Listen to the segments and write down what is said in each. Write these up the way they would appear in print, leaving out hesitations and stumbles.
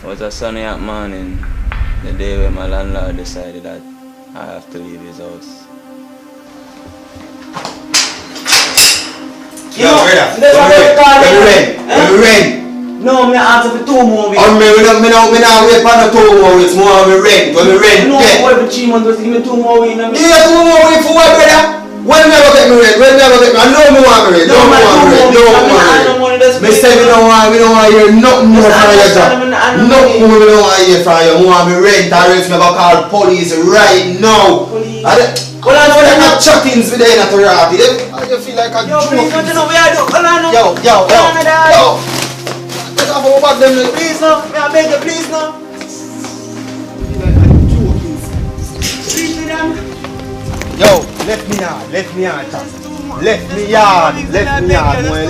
was a sunny hot morning, the day when my landlord decided that I have to leave his house. Yo, brother, let me rent. No, me answer for 2 more weeks. Oh, me not wait for no 2 more weeks. More me rent. When me rent, no, every 3 months, just give me 2 more weeks. Yeah, 2 more weeks for what, brother? When me ever get me rent? When me ever get me? I know me want me rent. Me say me don't want hear nothing more from your job. Nothing more me don't want hear from you. Me want me rent. Or else me go call police right now. Well, I know they're not chattings with the Natorati. You feel like a joke. Yo, please, don't you know we are doing? Yo. Let's have a back them. Please, no. May I beg you, please, no. Yo, left me yard, chat. Left me yard, boy,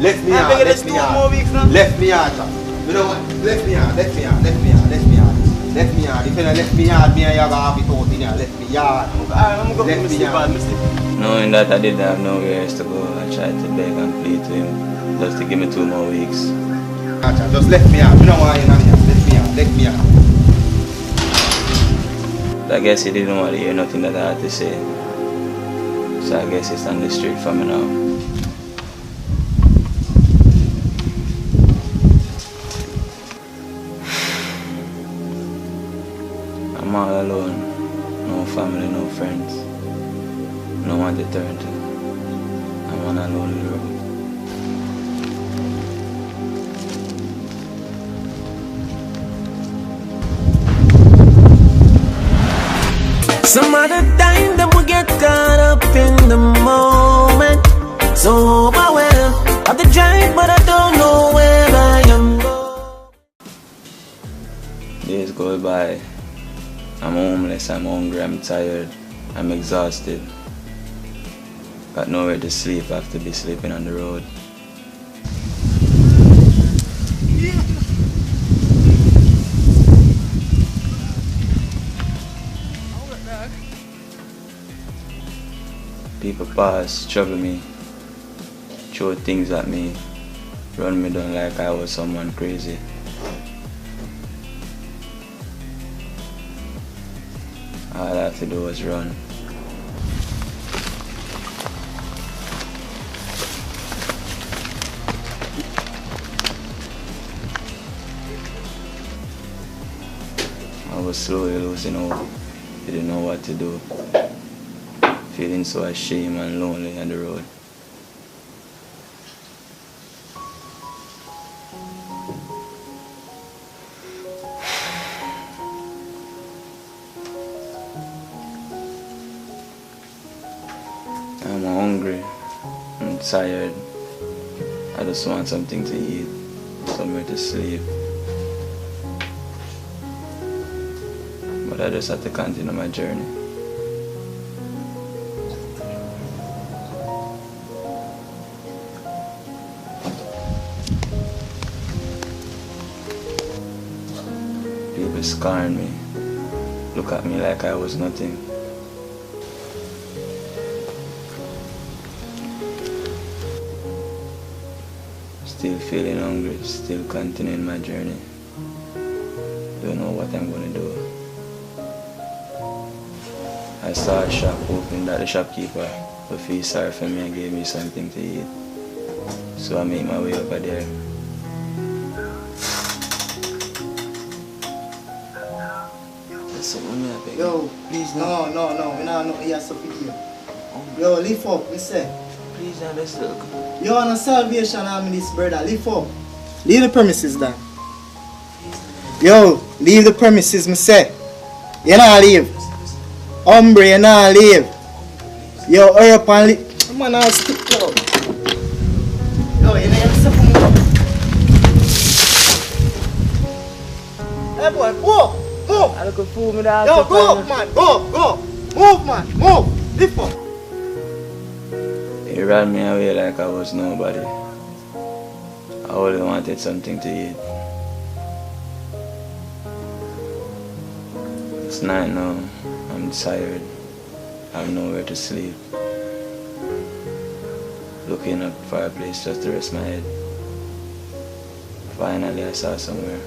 left me yard. Chat. You know what? Left me yard. If you don't left me yard, me and you have it out in here. Left me yard. I'm going to yard. Knowing that I didn't have nowhere else to go, I tried to beg and plead to him just to give me 2 more weeks. Just left me yard. You know why you're not here. Left me yard. I guess he didn't want to hear nothing that I had to say. So I guess it's on the street for me now. I'm all alone. No family, no friends. No one to turn to. I'm on a lonely road. Some other time that we get caught up in the moment. So overwhelmed of the drive, but I don't know where I am going. Days go by. I'm homeless, I'm hungry, I'm tired, I'm exhausted. Got nowhere to sleep, I have to be sleeping on the road. People pass, trouble me, throw things at me, run me down like I was someone crazy. All I have to do is run. I was slowly losing hope, didn't know what to do. Feeling so ashamed and lonely on the road. I'm hungry, I'm tired. I just want something to eat, somewhere to sleep. But I just have to continue my journey. People scorn me, look at me like I was nothing. Still feeling hungry, still continuing my journey. Don't know what I'm gonna do. I saw a shop open that the shopkeeper would feel sorry for me and gave me something to eat. So I made my way over there. Yo, please no, we not here so here. Yo, lift up, me say. Please, now let's look. You on a salvation army, this brother. Lift up. Leave the premises down. Yo, leave the premises, me say. You not leave. Hombre, you not leave. Yo, hurry up and leave. Man, I'll stick yo. Yo, you know something. Hey boy, go. Move. I look a fool me that. Yo, go, man. Go. Move, man. Move. Lift up. He ran me away like I was nobody. I only wanted something to eat. It's night now. I'm tired. I have nowhere to sleep. Looking up for a place just to rest my head. Finally I saw somewhere.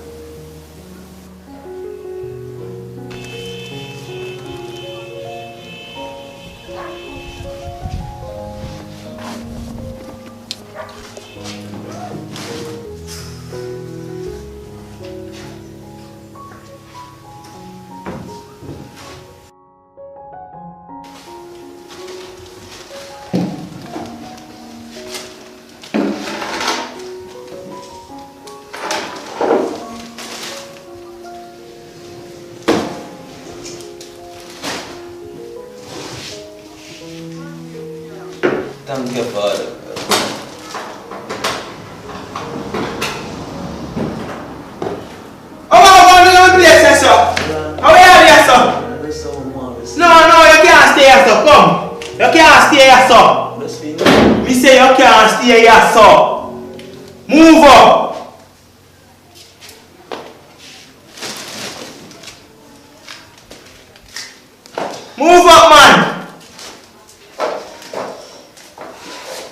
Thank you, Father. How are you going to place here, sir? How are you here, sir? No, you can't stay here, sir. Come. You can't stay here, sir. Me say you can't stay here, sir. Move up. Move up, man.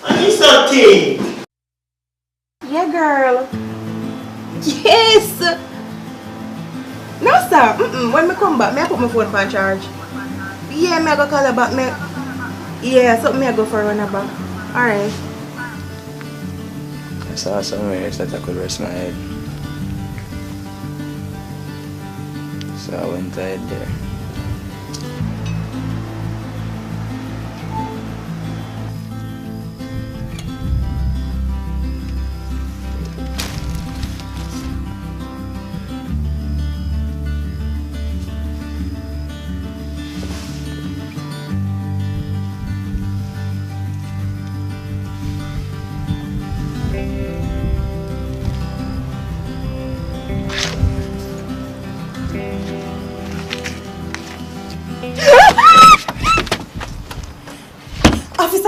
I need something. Yeah, girl. Yes. No, sir. When me come back, me I put my phone on charge. Yeah, me I go call her back. Yeah, so me I go for a run back. Alright. I saw somewhere that I could rest my head. So I went ahead there.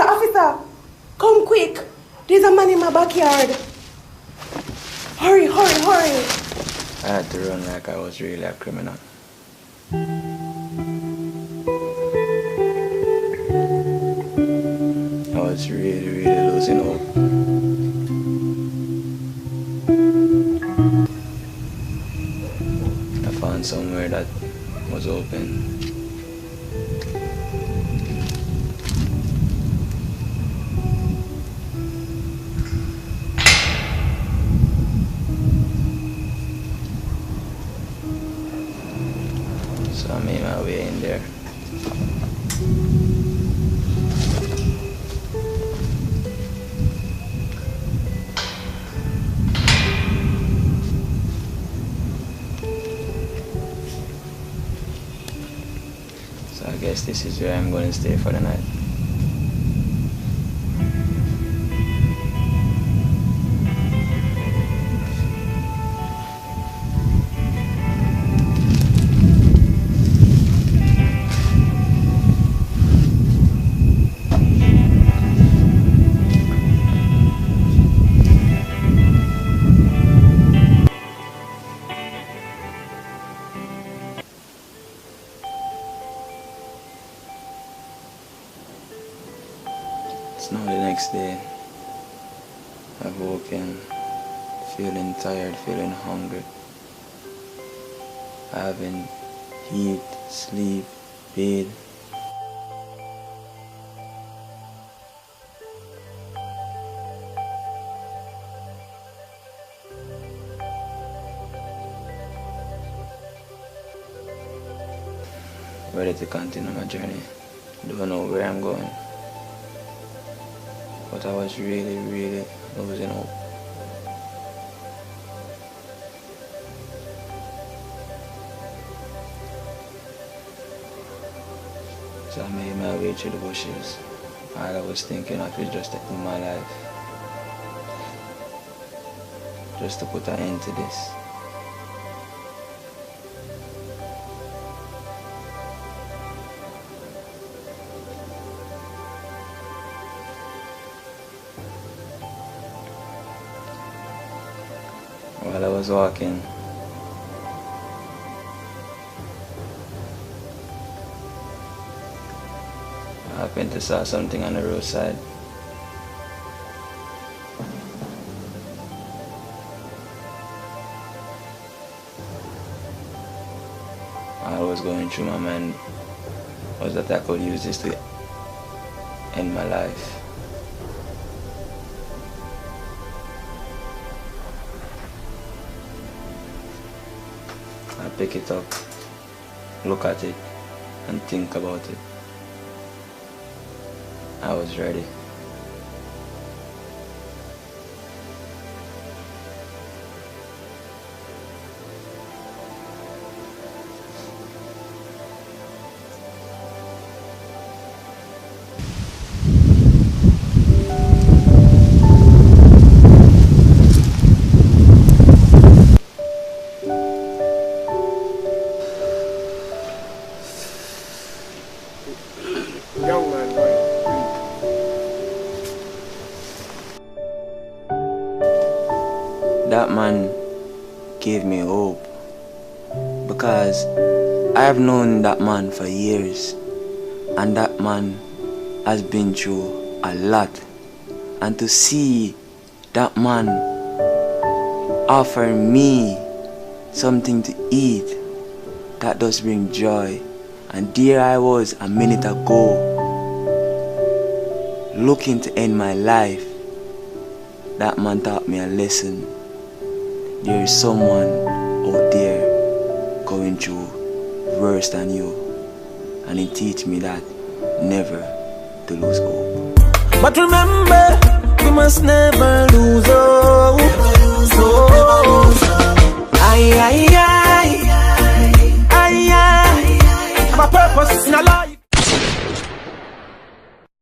Officer, come quick. There's a man in my backyard. Hurry. I had to run like I was really a criminal. I was really losing hope. I found somewhere that was open. So I made my way in there. So I guess this is where I'm going to stay for the night. It's now the next day. I've woken, feeling tired, feeling hungry. I haven't eat, sleep, bathe. Ready to continue my journey. Don't know where I'm going. But I was really losing hope. So I made my way through the bushes. All I was thinking of is just to end my life. Just to put an end to this. While I was walking, I happened to saw something on the roadside. All I was going through my mind was that I could use this to end my life. I pick it up, look at it, and think about it. I was ready. that man gave me hope, because I have known that man for years, and that man has been through a lot, and to see that man offer me something to eat, that does bring joy. And there I was a minute ago, looking to end my life. That man taught me a lesson. There is someone out there going through worse than you, and he teach me that never to lose hope. But remember, we must never lose hope. Never lose hope, never lose hope. Aye, aye, aye, aye, aye, aye, aye. Have a purpose in our life.